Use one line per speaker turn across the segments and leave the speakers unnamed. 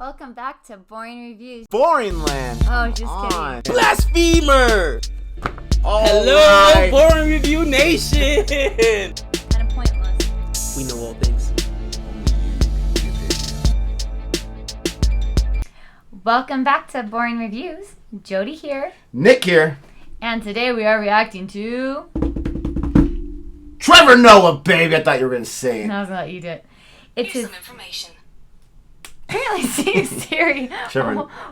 Welcome back to Boring Reviews.
Boring land.
Oh, just kidding.
Blasphemer!
Hello,
right. Boring Review Nation!
Kind of pointless.
We know all things.
Welcome back to Boring Reviews. Jodi here.
Nick here.
And today we are reacting to...
Trevor Noah, baby. I thought you were going to say it.
I was going to let you do it. It's
Here's
his...
some information.
Apparently Siri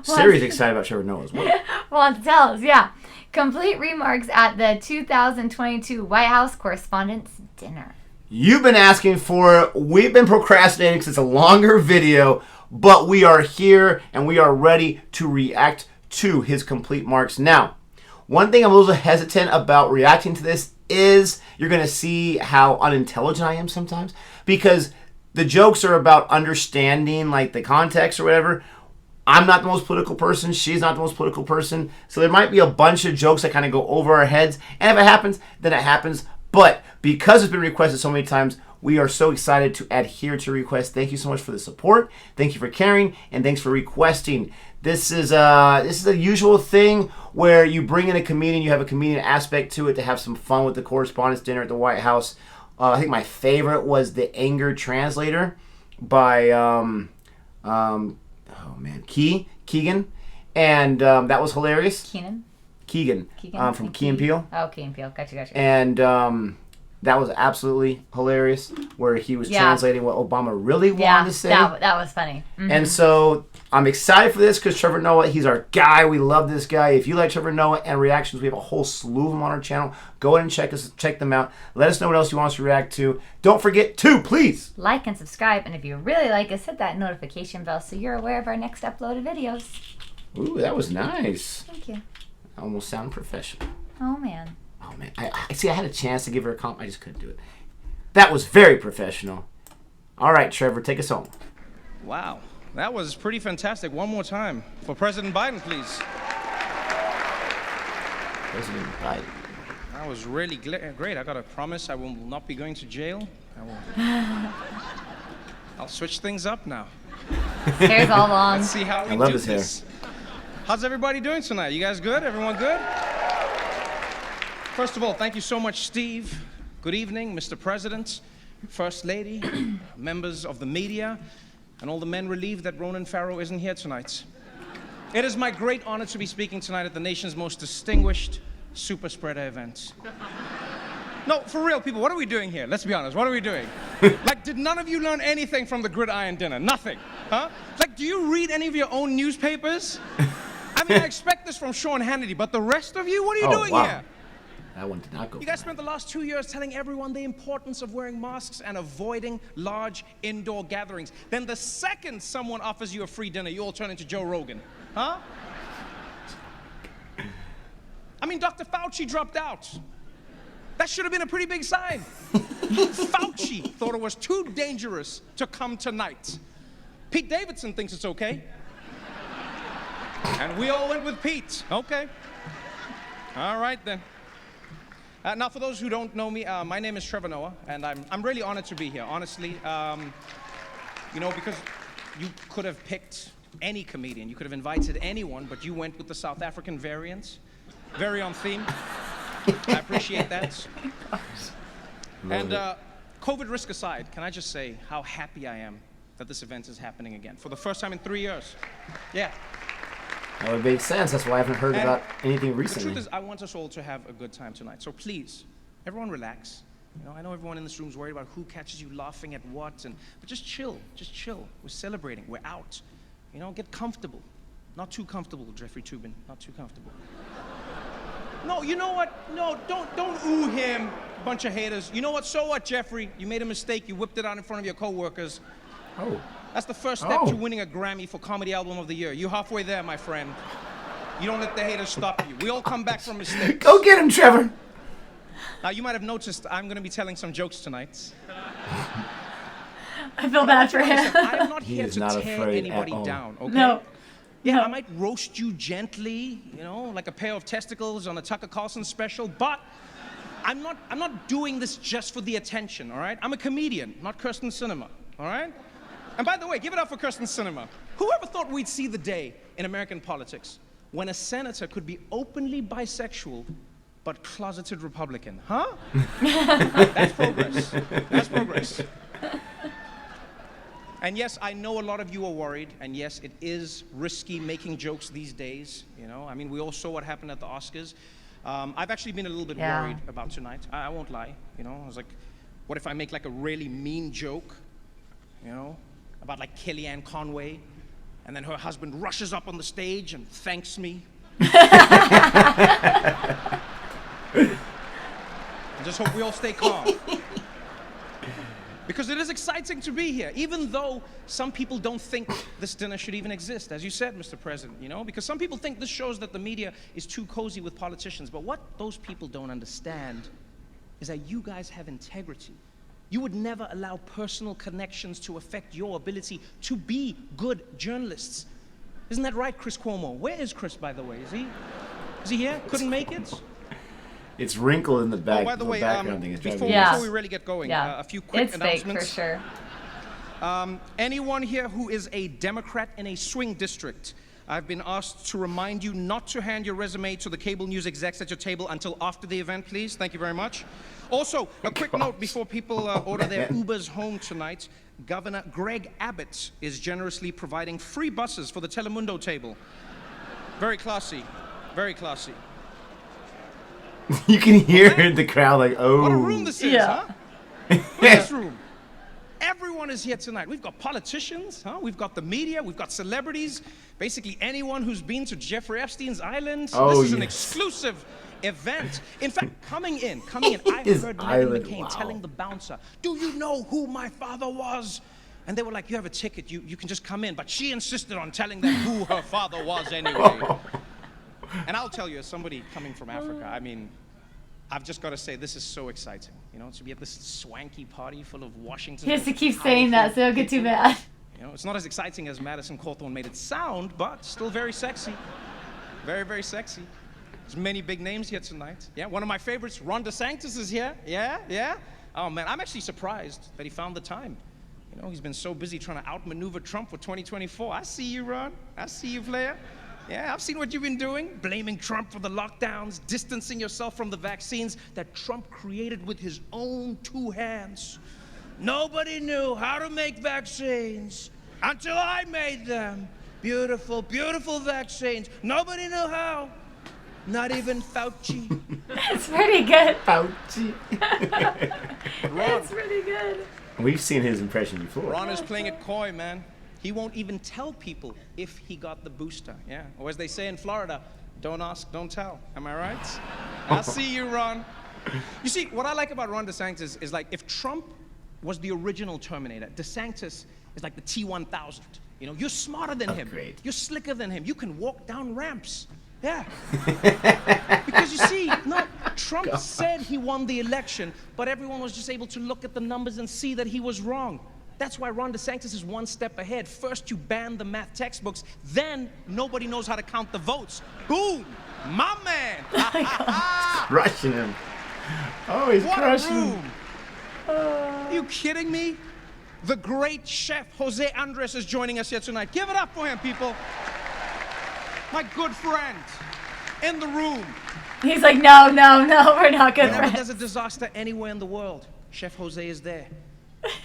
Siri's excited about Trevor Noah as well.
wants to tell us, yeah. Complete remarks at the 2022 White House Correspondence dinner.
You've been asking for it. We've been procrastinating because it's a longer video, but we are here and we are ready to react to his complete marks. Now, one thing I'm a little hesitant about reacting to this is you're going to see how unintelligent I am sometimes, because the jokes are about understanding like the context or whatever. I'm not the most political person. She's not the most political person. So there might be a bunch of jokes that kind of go over our heads. And if it happens, then it happens. But because it's been requested so many times, we are so excited to adhere to requests. Thank you so much for the support. Thank you for caring. And thanks for requesting. This is a usual thing where you bring in a comedian. You have a comedian aspect to it to have some fun with the Correspondence dinner at the White House. I think my favorite was The Anger Translator by Keegan, and that was hilarious. Keegan from Key and Peele.
Oh, Key and Peele. Gotcha.
And that was absolutely hilarious, where he was translating what Obama really wanted to say.
That was funny. Mm-hmm.
And so I'm excited for this because Trevor Noah, he's our guy. We love this guy. If you like Trevor Noah and reactions, we have a whole slew of them on our channel. Go ahead and check them out. Let us know what else you want us to react to. Don't forget to, please,
like and subscribe. And if you really like us, hit that notification bell so you're aware of our next uploaded videos.
Ooh, that was nice.
Thank you.
I almost sound professional.
Oh, man.
Oh, man. I see, I had a chance to give her a compliment. I just couldn't do it. That was very professional. All right, Trevor, take us home.
Wow, that was pretty fantastic. One more time for President Biden, please.
President Biden.
That was really great. I got to promise I will not be going to jail. I'll switch things up now.
Hair's all long.
Let's see how we
love
do
his hair.
this. How's everybody doing tonight? You guys good? Everyone good? First of all, thank you so much, Steve. Good evening, Mr. President, First Lady, members of the media, and all the men relieved that Ronan Farrow isn't here tonight. It is my great honor to be speaking tonight at the nation's most distinguished super spreader event. No, for real, people, what are we doing here? Let's be honest, what are we doing? Like, did none of you learn anything from the gridiron dinner? Nothing, huh? Like, do you read any of your own newspapers? I mean, I expect this from Sean Hannity, but the rest of you, what are you doing here?
That one did not go.
You guys spent the last 2 years telling everyone the importance of wearing masks and avoiding large indoor gatherings. Then the second someone offers you a free dinner, you all turn into Joe Rogan, huh? I mean, Dr. Fauci dropped out. That should have been a pretty big sign. Fauci thought it was too dangerous to come tonight. Pete Davidson thinks it's okay. And we all went with Pete. Okay. All right, then. Now, for those who don't know me, my name is Trevor Noah, and I'm really honored to be here, honestly. You know, because you could have picked any comedian. You could have invited anyone, but you went with the South African variant. Very on theme. I appreciate that. And COVID risk aside, can I just say how happy I am that this event is happening again for the first time in 3 years. Yeah.
That would make sense. That's why I haven't heard about anything recently.
The truth is, I want us all to have a good time tonight. So please, everyone relax. You know, I know everyone in this room is worried about who catches you laughing at what, but just chill. Just chill. We're celebrating. We're out. You know, get comfortable. Not too comfortable, Jeffrey Toobin. Not too comfortable. No, you know what? No, don't ooh him, bunch of haters. You know what? So what, Jeffrey? You made a mistake. You whipped it out in front of your coworkers.
Oh.
That's the first step to winning a Grammy for Comedy Album of the Year. You're halfway there, my friend. You don't let the haters stop you. We all come back from mistakes.
Go get him, Trevor.
Now, you might have noticed I'm going to be telling some jokes tonight.
I feel bad for him.
I'm not here to tear anybody down, okay?
No.
Yeah, I might roast you gently, you know, like a pair of testicles on a Tucker Carlson special, but I'm not doing this just for the attention, all right? I'm a comedian, not Kirsten Sinema, all right? And by the way, give it up for Kirsten Sinema. Whoever thought we'd see the day in American politics when a senator could be openly bisexual but closeted Republican, huh? That's progress. That's progress. And yes, I know a lot of you are worried, and yes, it is risky making jokes these days, you know? I mean, we all saw what happened at the Oscars. I've actually been a little bit worried about tonight. I won't lie, you know? I was like, what if I make like a really mean joke, you know, about like Kellyanne Conway, and then her husband rushes up on the stage and thanks me? I just hope we all stay calm. Because it is exciting to be here, even though some people don't think this dinner should even exist, as you said, Mr. President, you know? Because some people think this shows that the media is too cozy with politicians, but what those people don't understand is that you guys have integrity. You would never allow personal connections to affect your ability to be good journalists. Isn't that right, Chris Cuomo? Where is Chris, by the way? Is he here? Couldn't make it?
It's wrinkled in the back.
Oh, by the way, before we really get going, a few quick announcements.
It's fake, for sure.
Anyone here who is a Democrat in a swing district, I've been asked to remind you not to hand your resume to the cable news execs at your table until after the event, please. Thank you very much. Also, a quick note before people order their Ubers home tonight. Governor Greg Abbott is generously providing free buses for the Telemundo table. Very classy. Very classy.
You can hear the crowd like, oh.
What a room this is, huh? Look at this room. Everyone is here tonight. We've got politicians, huh? We've got the media, we've got celebrities, basically anyone who's been to Jeffrey Epstein's island.
Oh,
this is an exclusive event. In fact, coming in, I heard Meghan McCain telling the bouncer, "Do you know who my father was?" And they were like, "You have a ticket, you can just come in." But she insisted on telling them who her father was anyway. And I'll tell you, as somebody coming from Africa, I mean, I've just got to say, this is so exciting, you know, to be at this swanky party full of Washington.
He has to keep saying that, so don't get too mad.
You know, it's not as exciting as Madison Cawthorn made it sound, but still very sexy. Very, very sexy. There's many big names here tonight. Yeah, one of my favorites, Ron DeSantis, is here. Yeah. Oh, man, I'm actually surprised that he found the time. You know, he's been so busy trying to outmaneuver Trump for 2024. I see you, Ron. I see you, Flair. Yeah, I've seen what you've been doing, blaming Trump for the lockdowns, distancing yourself from the vaccines that Trump created with his own two hands. Nobody knew how to make vaccines until I made them. Beautiful, beautiful vaccines. Nobody knew how. Not even Fauci.
It's pretty good.
Fauci.
It's pretty good.
We've seen his impression before.
Ron is playing it coy, man. He won't even tell people if he got the booster, yeah? Or as they say in Florida, don't ask, don't tell. Am I right? I see you, Ron. You see, what I like about Ron DeSantis is like, if Trump was the original Terminator, DeSantis is like the T-1000. You know, you're smarter than him. You're slicker than him. You can walk down ramps. Yeah. Because you see, no, Trump said he won the election, but everyone was just able to look at the numbers and see that he was wrong. That's why Ron DeSantis is one step ahead. First, you ban the math textbooks. Then, nobody knows how to count the votes. Boom! My man!
Crushing him. Oh, he's crushing him.
Are you kidding me? The great chef Jose Andres is joining us here tonight. Give it up for him, people. My good friend in the room.
He's like, no, we're not good friends.
Whenever there's a disaster anywhere in the world, Chef Jose is there.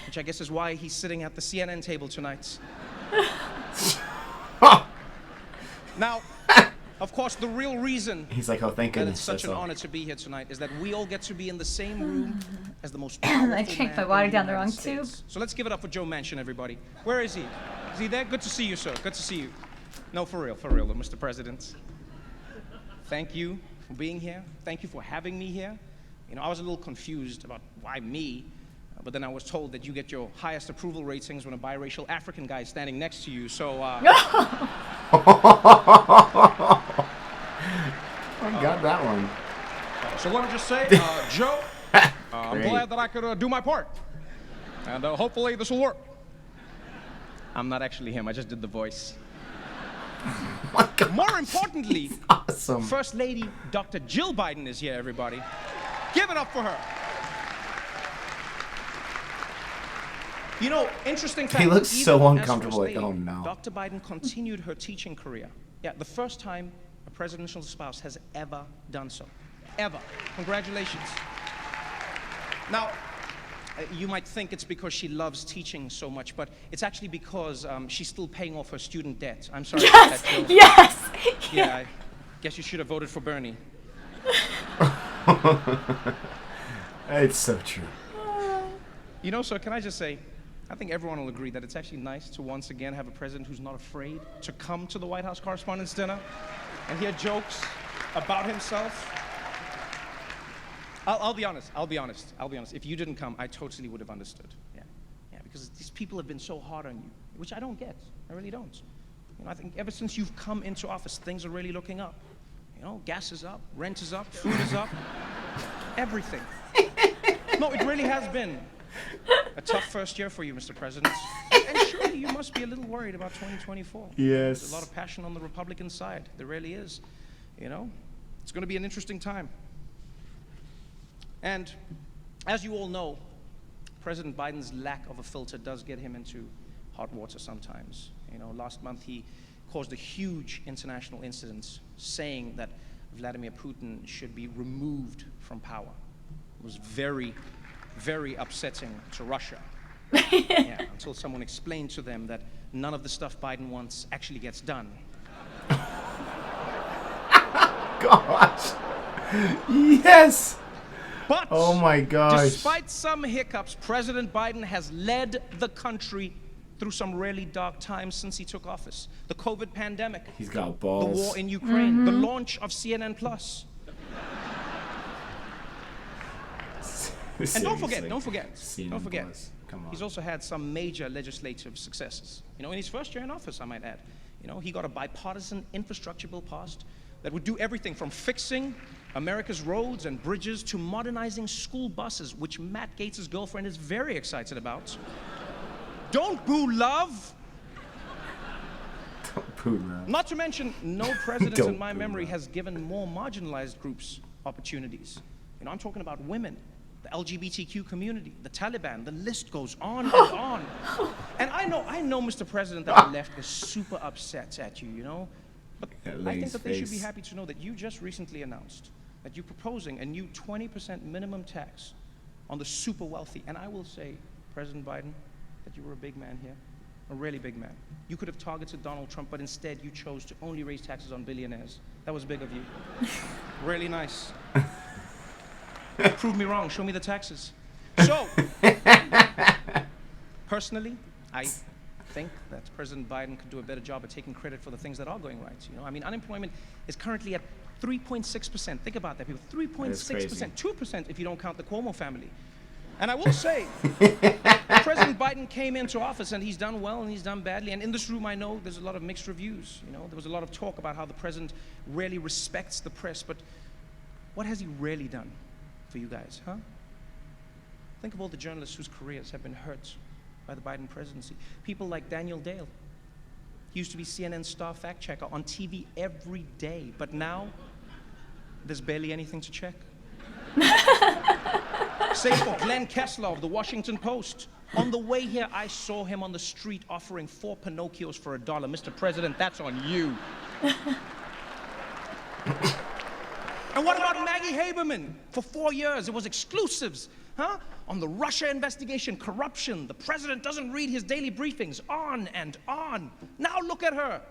Which I guess is why he's sitting at the CNN table tonight. Now, of course, the real reason
he's like, oh, thank
that
goodness.
It's such an honor to be here tonight is that we all get to be in the same room as the most powerful
I drank my water down the wrong tube.
So let's give it up for Joe Manchin, everybody. Where is he? Is he there? Good to see you, sir. Good to see you. No, for real, Mr. President. Thank you for being here. Thank you for having me here. You know, I was a little confused about why me. But then I was told that you get your highest approval ratings when a biracial African guy is standing next to you, so...
I got that one.
So let me just say, Joe, I'm glad that I could do my part. And hopefully this will work. I'm not actually him, I just did the voice. More importantly,
awesome.
First Lady Dr. Jill Biden is here, everybody. Give it up for her. You know, interesting fact.
He looks so
even as
uncomfortable,
First
like, oh,
Lady,
no.
Dr. Biden continued her teaching career. Yeah, the first time a presidential spouse has ever done so. Ever. Congratulations. Now, you might think it's because she loves teaching so much, but it's actually because she's still paying off her student debt. I'm sorry about that joke.
Yes.
Yeah, I guess you should have voted for Bernie.
It's so true.
You know, sir, can I just say, I think everyone will agree that it's actually nice to once again have a president who's not afraid to come to the White House Correspondence Dinner and hear jokes about himself. I'll be honest. If you didn't come, I totally would have understood. Yeah, because these people have been so hard on you, which I don't get. I really don't. You know, I think ever since you've come into office, things are really looking up. You know, gas is up, rent is up, food is up, everything. No, it really has been a tough first year for you, Mr. President. And surely you must be a little worried about 2024.
Yes.
There's a lot of passion on the Republican side. There really is. You know, it's going to be an interesting time. And as you all know, President Biden's lack of a filter does get him into hot water sometimes. You know, last month he caused a huge international incident saying that Vladimir Putin should be removed from power. It was very, very upsetting to Russia. Yeah, until someone explained to them that none of the stuff Biden wants actually gets done.
Gosh. Yes.
But
Oh my gosh.
despite some hiccups, President Biden has led the country through some really dark times since he took office. The COVID pandemic,
He's got
the
balls.
war in Ukraine, the launch of CNN+. And don't forget,
CNN Plus. Come on.
he's also had some major legislative successes. You know, in his first year in office, I might add. You know, he got a bipartisan infrastructure bill passed that would do everything from fixing America's roads and bridges to modernizing school buses, which Matt Gaetz' girlfriend is very excited about. Don't boo love!
Putin.
Not to mention, no president
Don't
in my
boo
memory
love.
has given more marginalized groups opportunities. You know, I'm talking about women, the LGBTQ community, the Taliban, the list goes on and on. And I know, Mr. President, that the left is super upset at you, you know? But
That
I think
lady's
that they should be
face.
happy to know that you just recently announced that you're proposing a new 20% minimum tax on the super wealthy. And I will say, President Biden, that you were a big man here, a really big man. You could have targeted Donald Trump, but instead you chose to only raise taxes on billionaires. That was big of you. Really nice. Prove me wrong, show me the taxes. So, personally, I think that President Biden could do a better job at taking credit for the things that are going right. You know, I mean, unemployment is currently at 3.6%. Think about that, people. 3.6%, 2% if you don't count the Cuomo family. And I will say, President Biden came into office and he's done well and he's done badly. And in this room, I know there's a lot of mixed reviews. You know, there was a lot of talk about how the president really respects the press. But what has he really done for you guys, huh? Think of all the journalists whose careers have been hurt by the Biden presidency. People like Daniel Dale. He used to be CNN's star fact checker on TV every day. But now, there's barely anything to check. Same for Glenn Kessler of the Washington Post. On the way here, I saw him on the street offering 4 Pinocchios for $1. Mr. President, that's on you. And what about Maggie Haberman? For 4 years, it was exclusives, huh? On the Russia investigation, corruption. The president doesn't read his daily briefings, on and on. Now look at her.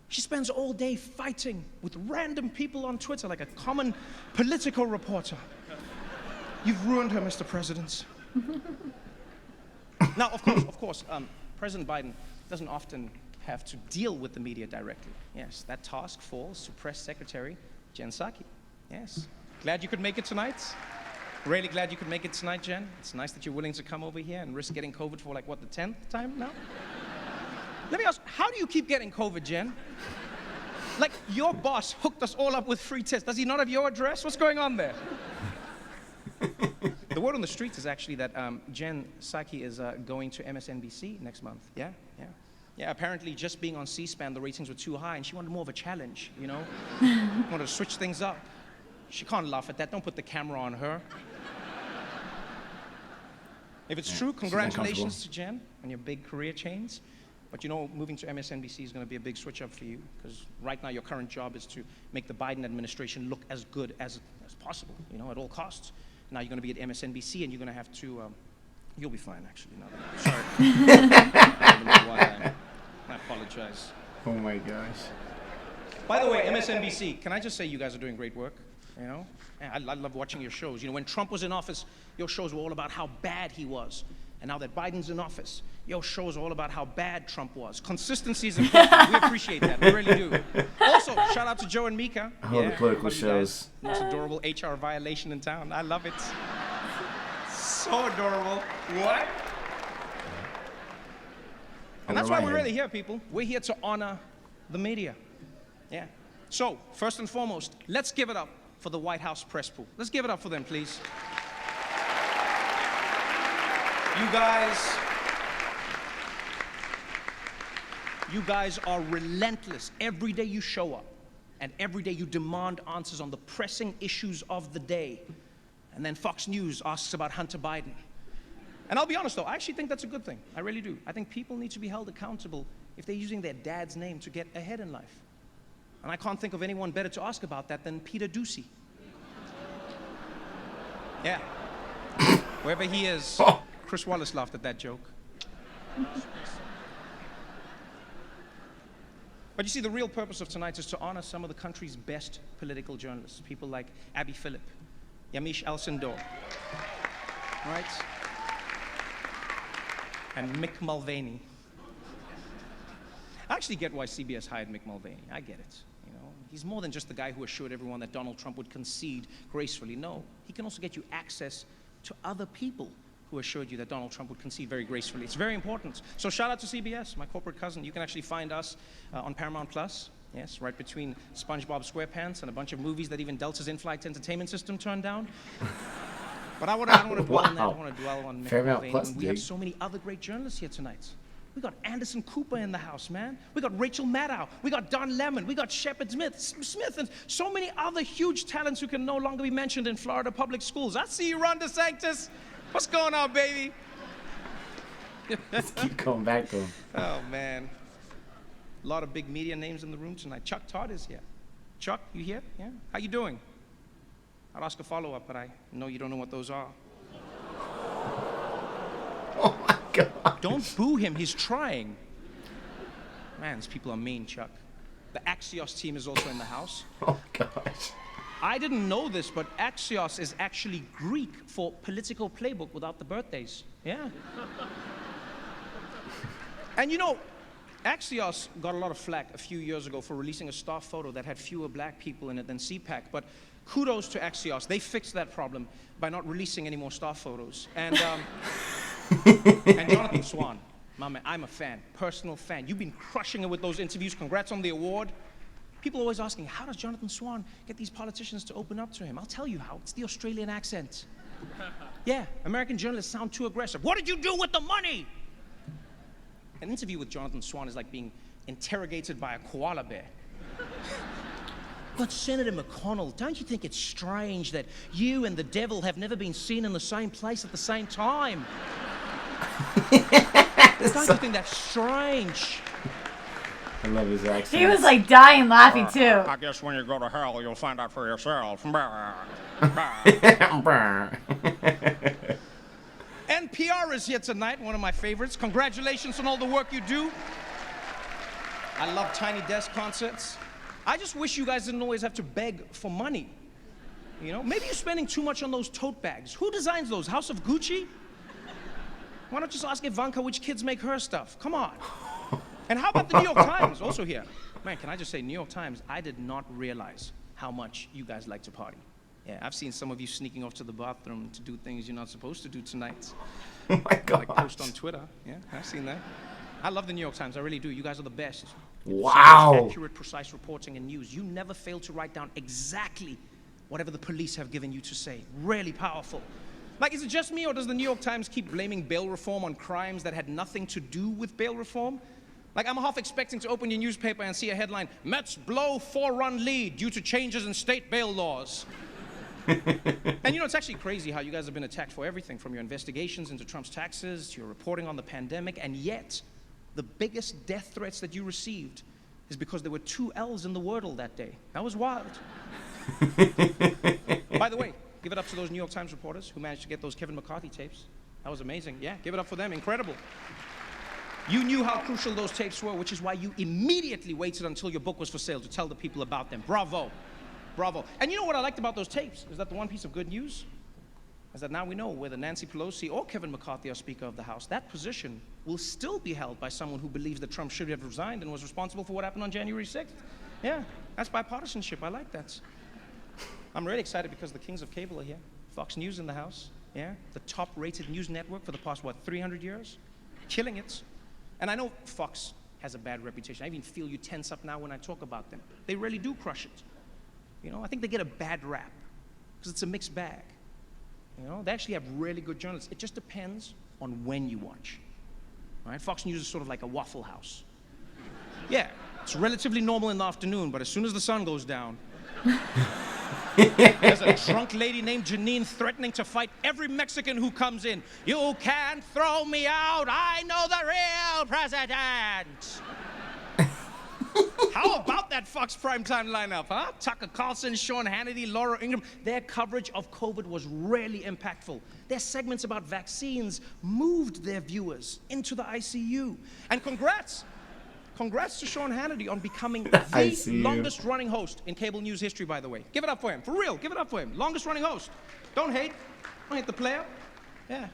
She spends all day fighting with random people on Twitter like a common political reporter. You've ruined her, Mr. President. Now, of course, President Biden doesn't often have to deal with the media directly. Yes, that task falls to Press Secretary Jen Psaki. Yes. Glad you could make it tonight. Really glad you could make it tonight, Jen. It's nice that you're willing to come over here and risk getting COVID for, like, what, the 10th time now? Let me ask, how do you keep getting COVID, Jen? Like, your boss hooked us all up with free tests. Does he not have your address? What's going on there? The word on the streets is actually that Jen Psaki is going to MSNBC next month. Yeah. Apparently, just being on C-SPAN, the ratings were too high, and she wanted more of a challenge, you know? Wanted to switch things up. She can't laugh at that. Don't put the camera on her. If it's
Yeah,
true,
she's
congratulations
uncomfortable.
to Jen on your big career change. But you know, moving to MSNBC is going to be a big switch up for you, because right now your current job is to make the Biden administration look as good as possible, you know, at all costs. Now you're going to be at MSNBC, and you're going to have to, you'll be fine, actually. No, sorry. I don't know why I apologize.
Oh my gosh.
By the way, MSNBC, can I just say you guys are doing great work, you know? I love watching your shows. You know, when Trump was in office, your shows were all about how bad he was. And now that Biden's in office, your shows are all about how bad Trump was. Consistency is important. We appreciate that. We really do. Also, shout out to Joe and Mika.
I love the political
love you guys.
shows.
Most adorable HR violation in town. I love it. So adorable. What? And that's why we're really here, people. We're here to honor the media. Yeah. So, first and foremost, let's give it up for the White House press pool. Let's give it up for them, please. You guys are relentless. Every day you show up, and every day you demand answers on the pressing issues of the day. And then Fox News asks about Hunter Biden. And I'll be honest though, I actually think that's a good thing. I really do. I think people need to be held accountable if they're using their dad's name to get ahead in life. And I can't think of anyone better to ask about that than Peter Ducey. Yeah. Wherever he is, Chris Wallace laughed at that joke. But you see, the real purpose of tonight is to honor some of the country's best political journalists. People like Abby Phillip, Yamiche Alcindor, right? And Mick Mulvaney. I actually get why CBS hired Mick Mulvaney. I get it. You know, he's more than just the guy who assured everyone that Donald Trump would concede gracefully. No, he can also get you access to other people who assured you that Donald Trump would concede very gracefully. It's very important. So shout out to CBS, my corporate cousin. You can actually find us on Paramount Plus. Yes, right between SpongeBob SquarePants and a bunch of movies that even Delta's in-flight entertainment system turned down. But I don't want to dwell on that. I don't want to dwell on
Paramount Plus,
we have so many other great journalists here tonight. We got Anderson Cooper in the house, man. We got Rachel Maddow. We got Don Lemon. We got Shepard Smith, and so many other huge talents who can no longer be mentioned in Florida public schools. I see you, Ron DeSantis. What's going on, baby?
Let's keep going back to him.
Oh, man. A lot of big media names in the room tonight. Chuck Todd is here. Chuck, you here? Yeah? How you doing? I'll ask a follow-up, but I know you don't know what those are.
Oh my God.
Don't boo him. He's trying. Man, these people are mean, Chuck. The Axios team is also in the house.
Oh gosh.
I didn't know this, but Axios is actually Greek for political playbook without the birthdays. Yeah. And you know, Axios got a lot of flack a few years ago for releasing a staff photo that had fewer black people in it than CPAC, but kudos to Axios. They fixed that problem by not releasing any more staff photos. And, and Jonathan Swan, my man, I'm a fan, personal fan. You've been crushing it with those interviews. Congrats on the award. People are always asking, how does Jonathan Swan get these politicians to open up to him? I'll tell you how. It's the Australian accent. Yeah, American journalists sound too aggressive. What did you do with the money? An interview with Jonathan Swan is like being interrogated by a koala bear. But Senator McConnell, don't you think it's strange that you and the devil have never been seen in the same place at the same time? Don't you think that's strange?
I love his accent.
He was like dying laughing too.
I guess when you go to hell, you'll find out for yourself. NPR is here tonight, one of my favorites. Congratulations on all the work you do. I love Tiny Desk concerts. I just wish you guys didn't always have to beg for money. You know, maybe you're spending too much on those tote bags. Who designs those? House of Gucci? Why not just ask Ivanka which kids make her stuff? Come on. And how about the New York Times, also here? Man, can I just say, New York Times, I did not realize how much you guys like to party. Yeah, I've seen some of you sneaking off to the bathroom to do things you're not supposed to do tonight.
Oh my God.
Like post on Twitter. Yeah, I've seen that. I love the New York Times, I really do. You guys are the best.
Wow.
So accurate, precise reporting and news. You never fail to write down exactly whatever the police have given you to say. Really powerful. Like, is it just me, or does the New York Times keep blaming bail reform on crimes that had nothing to do with bail reform? Like, I'm half expecting to open your newspaper and see a headline, Mets blow 4-run lead due to changes in state bail laws. And you know, it's actually crazy how you guys have been attacked for everything, from your investigations into Trump's taxes to your reporting on the pandemic, and yet the biggest death threats that you received is because there were 2 L's in the Wordle that day. That was wild. By the way, give it up to those New York Times reporters who managed to get those Kevin McCarthy tapes. That was amazing. Yeah, give it up for them. Incredible. You knew how crucial those tapes were, which is why you immediately waited until your book was for sale to tell the people about them. Bravo. Bravo. And you know what I liked about those tapes? Is that the one piece of good news? Is that now we know whether Nancy Pelosi or Kevin McCarthy are Speaker of the House, that position will still be held by someone who believes that Trump should have resigned and was responsible for what happened on January 6th. Yeah, that's bipartisanship. I like that. I'm really excited because the kings of cable are here. Fox News in the house. Yeah, the top-rated news network for the past, 300 years? Killing it. And I know Fox has a bad reputation. I even feel you tense up now when I talk about them. They really do crush it. You know, I think they get a bad rap because it's a mixed bag. You know, they actually have really good journalists. It just depends on when you watch. Right? Fox News is sort of like a Waffle House. Yeah, it's relatively normal in the afternoon, but as soon as the sun goes down, there's a drunk lady named Janine threatening to fight every Mexican who comes in. You can't throw me out. I know the real president. How about that Fox primetime lineup, huh? Tucker Carlson, Sean Hannity, Laura Ingraham. Their coverage of COVID was really impactful. Their segments about vaccines moved their viewers into the ICU. And congrats to Sean Hannity on becoming the longest running host in cable news history, by the way. Give it up for him, for real, give it up for him. Longest running host. Don't hate the player. Yeah.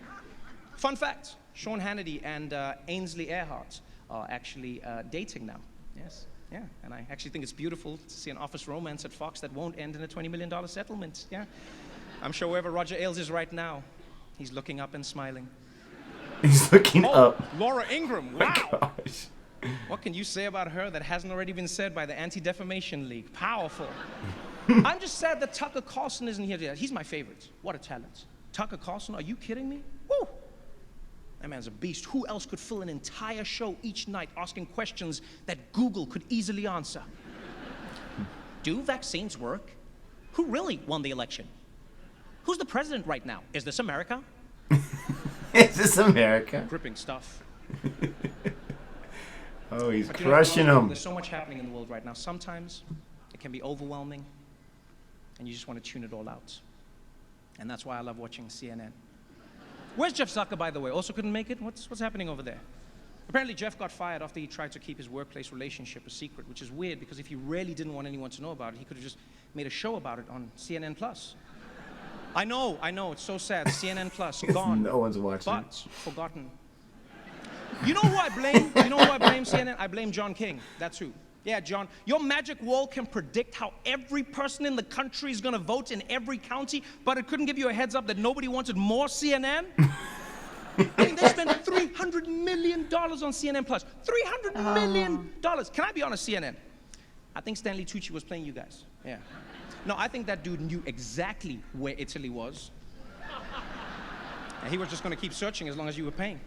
Fun fact, Sean Hannity and Ainsley Earhart are actually dating now. Yes, yeah, and I actually think it's beautiful to see an office romance at Fox that won't end in a $20 million settlement, yeah. I'm sure wherever Roger Ailes is right now, he's looking up and smiling.
He's looking up.
Laura Ingraham, wow.
Gosh.
What can you say about her that hasn't already been said by the Anti-Defamation League? Powerful. I'm just sad that Tucker Carlson isn't here today. He's my favorite. What a talent. Tucker Carlson, are you kidding me? Woo! That man's a beast. Who else could fill an entire show each night asking questions that Google could easily answer? Do vaccines work? Who really won the election? Who's the president right now? Is this America?
Is this America?
Gripping stuff.
Oh, he's
But
crushing them.
There's so much happening in the world right now. Sometimes it can be overwhelming, and you just want to tune it all out. And that's why I love watching CNN. Where's Jeff Zucker, by the way? Also couldn't make it? What's happening over there? Apparently, Jeff got fired after he tried to keep his workplace relationship a secret, which is weird because if he really didn't want anyone to know about it, he could have just made a show about it on CNN Plus. I know, it's so sad. CNN Plus, gone.
No one's watching.
But forgotten. You know who I blame? You know who I blame, CNN? I blame John King. That's who. Yeah, John. Your magic wall can predict how every person in the country is going to vote in every county, but it couldn't give you a heads up that nobody wanted more CNN? I mean, they spent $300 million on CNN Plus. $300 million. Can I be honest, CNN? I think Stanley Tucci was playing you guys. Yeah. No, I think that dude knew exactly where Italy was. And he was just going to keep searching as long as you were paying.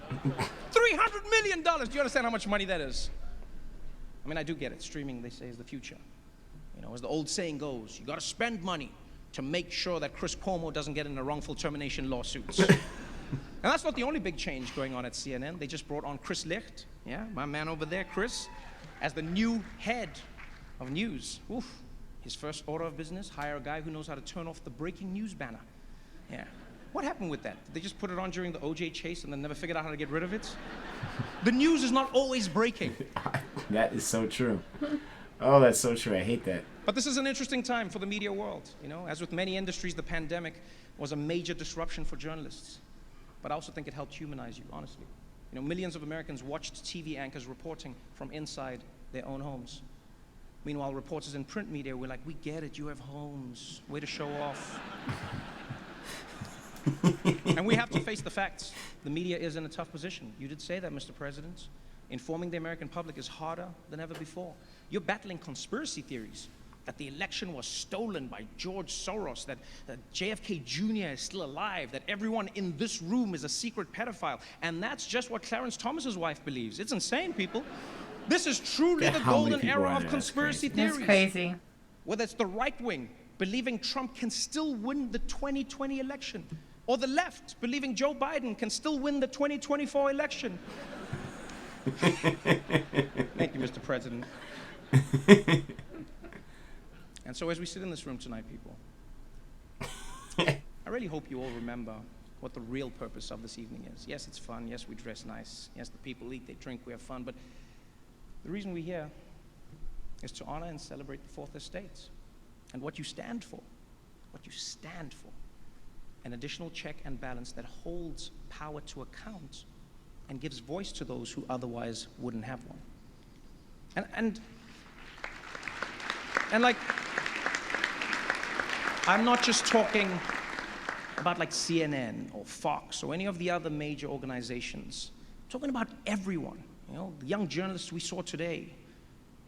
$300 million! Do you understand how much money that is? I mean, I do get it. Streaming, they say, is the future. You know, as the old saying goes, you got to spend money to make sure that Chris Cuomo doesn't get in a wrongful termination lawsuits. And that's not the only big change going on at CNN. They just brought on Chris Licht, yeah, my man over there, Chris, as the new head of news. Oof. His first order of business, hire a guy who knows how to turn off the breaking news banner. Yeah. What happened with that? Did they just put it on during the OJ chase and then never figured out how to get rid of it? The news is not always breaking.
That is so true. Oh, that's so true. I hate that.
But this is an interesting time for the media world. You know, as with many industries, the pandemic was a major disruption for journalists. But I also think it helped humanize you, honestly. You know, millions of Americans watched TV anchors reporting from inside their own homes. Meanwhile, reporters in print media were like, we get it, you have homes. Way to show off. And we have to face the facts. The media is in a tough position. You did say that, Mr. President. Informing the American public is harder than ever before. You're battling conspiracy theories that the election was stolen by George Soros, that JFK Jr. is still alive, that everyone in this room is a secret pedophile. And that's just what Clarence Thomas's wife believes. It's insane, people. This is truly the golden era of conspiracy theories.
That's crazy.
Whether it's the right wing believing Trump can still win the 2020 election. Or the left believing Joe Biden can still win the 2024 election. Thank you, Mr. President. And so as we sit in this room tonight, people, I really hope you all remember what the real purpose of this evening is. Yes, it's fun. Yes, we dress nice. Yes, the people eat, they drink, we have fun. But the reason we're here is to honor and celebrate the Fourth Estate and what you stand for. What you stand for. An additional check and balance that holds power to account and gives voice to those who otherwise wouldn't have one. And like, I'm not just talking about like CNN or Fox or any of the other major organizations. I'm talking about everyone. You know, the young journalists we saw today,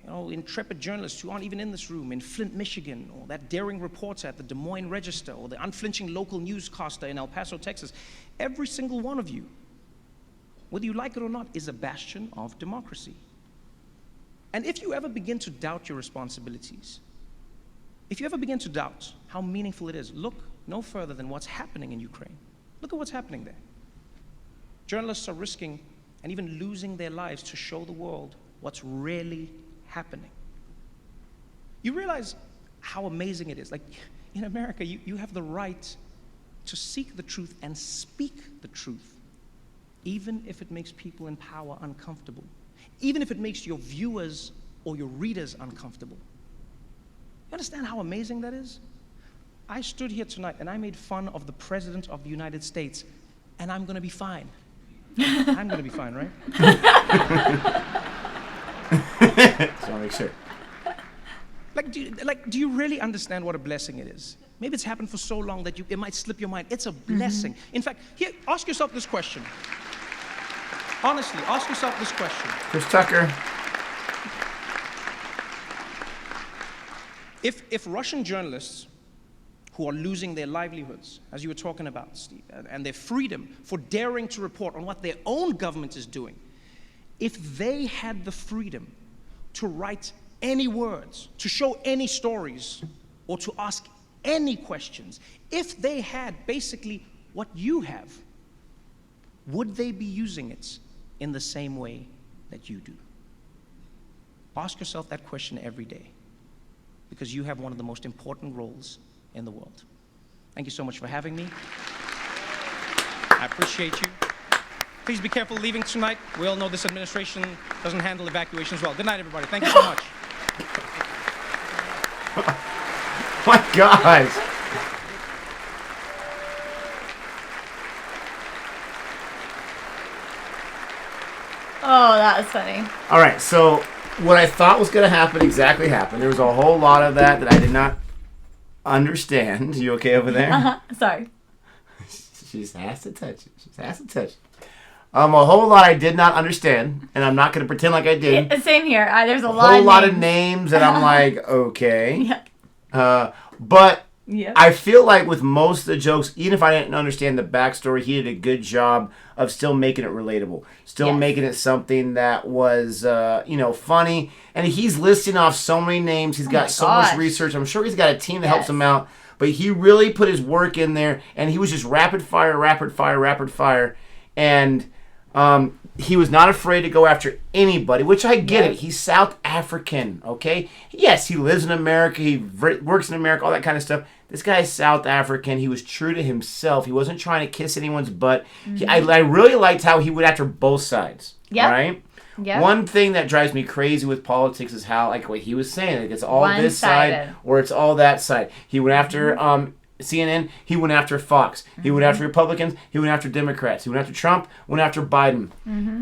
you know, intrepid journalists who aren't even in this room in Flint, Michigan, or that daring reporter at the Des Moines Register, or the unflinching local newscaster in El Paso, Texas. Every single one of you, whether you like it or not, is a bastion of democracy. And if you ever begin to doubt your responsibilities, if you ever begin to doubt how meaningful it is, look no further than what's happening in Ukraine. Look at what's happening there. Journalists are risking and even losing their lives to show the world what's really happening. You realize how amazing it is. Like, in America, you have the right to seek the truth and speak the truth, even if it makes people in power uncomfortable, even if it makes your viewers or your readers uncomfortable. You understand how amazing that is? I stood here tonight and I made fun of the President of the United States, and I'm gonna be fine. I'm gonna be fine, right?
Just wanna make sure.
Do you really understand what a blessing it is? Maybe it's happened for so long that it might slip your mind. It's a blessing. In fact, here, ask yourself this question. Honestly, ask yourself this question.
Chris Tucker.
If Russian journalists who are losing their livelihoods, as you were talking about, Steve, and their freedom for daring to report on what their own government is doing, if they had the freedom to write any words, to show any stories, or to ask any questions, if they had basically what you have, would they be using it in the same way that you do? Ask yourself that question every day, because you have one of the most important roles in the world. Thank you so much for having me. I appreciate you. Please be careful leaving tonight. We all know this administration doesn't handle evacuations well. Good night, everybody. Thank you so much.
My God.
Oh, that was funny.
All right, so what I thought was going to happen exactly happened. There was a whole lot of that I did not understand. You okay over there?
Sorry.
She just has to touch it. She just has to touch it. A whole lot I did not understand, and I'm not going to pretend like I did.
Yeah, same here. There's a
whole lot of names, and I'm like, okay.
Yeah.
But
yeah.
I feel like with most of the jokes, even if I didn't understand the backstory, he did a good job of still making it relatable, still making it something that was, funny. And he's listing off so many names. He's got so much research. I'm sure he's got a team that helps him out. But he really put his work in there, and he was just rapid fire. And he was not afraid to go after anybody, which I get it. He's South African, okay? Yes, he lives in America. He works in America, all that kind of stuff. This guy is South African. He was true to himself. He wasn't trying to kiss anyone's butt. I really liked how he went after both sides, right? Yep. One thing that drives me crazy with politics is how, like what he was saying, like it's all this side or it's all that side. He went after CNN. He went after Fox. He went after Republicans. He went after Democrats. He went after Trump. Went after Biden.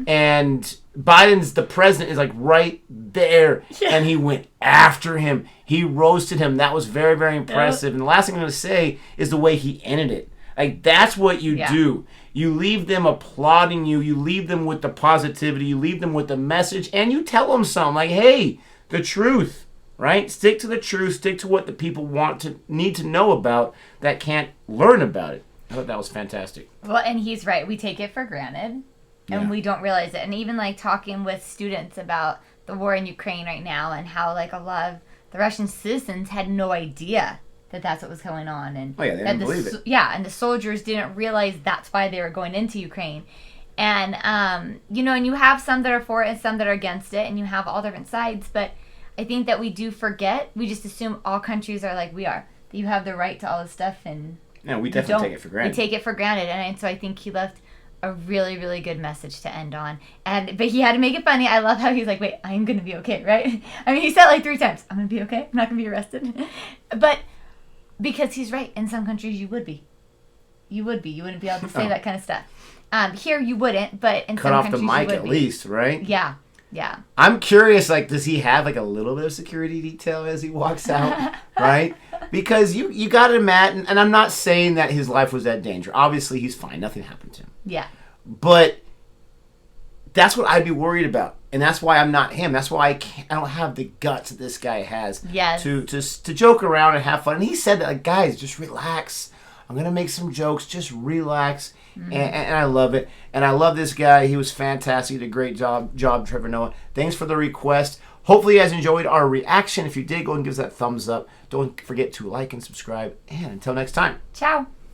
And Biden's the president is like right there, and he went after him. He roasted him. That was very, very impressive. And the last thing I'm going to say is the way he ended it. Like that's what you do. You leave them applauding you. You leave them with the positivity. You leave them with the message, and you tell them something like, "Hey, the truth." Right? Stick to the truth. Stick to what the people need to know about that can't learn about it. I thought that was fantastic.
Well, and he's right. We take it for granted, and we don't realize it. And even like talking with students about the war in Ukraine right now, and how like a lot of the Russian citizens had no idea that that's what was going on, and
Oh, yeah, they
that
didn't believe it.
Yeah, and the soldiers didn't realize that's why they were going into Ukraine. And you know, and you have some that are for it and some that are against it, and you have all different sides. But I think that we do forget. We just assume all countries are like we are. That you have the right to all this stuff, and
No, we definitely take it for granted.
We take it for granted, and so I think he left a really, really good message to end on. But he had to make it funny. I love how he's like, "Wait, I'm gonna be okay, right?" I mean, he said it like 3 times. I'm gonna be okay. I'm not gonna be arrested. But because he's right, in some countries you would be. You wouldn't be able to say that kind of stuff. Here you wouldn't, but in
Cut
some
off the
countries
mic
you would
at
be.
least, right?
Yeah.
I'm curious, like, does he have like a little bit of security detail as he walks out, right? Because you got him at, and I'm not saying that his life was at danger. Obviously, he's fine. Nothing happened to him.
Yeah.
But that's what I'd be worried about, and that's why I'm not him. That's why I don't have the guts that this guy has.
Yes.
To joke around and have fun. And he said that, like, guys, just relax. I'm gonna make some jokes. Just relax. And I love it. And I love this guy. He was fantastic. He did a great job, Trevor Noah. Thanks for the request. Hopefully you guys enjoyed our reaction. If you did, go and give us that thumbs up. Don't forget to like and subscribe. And until next time.
Ciao.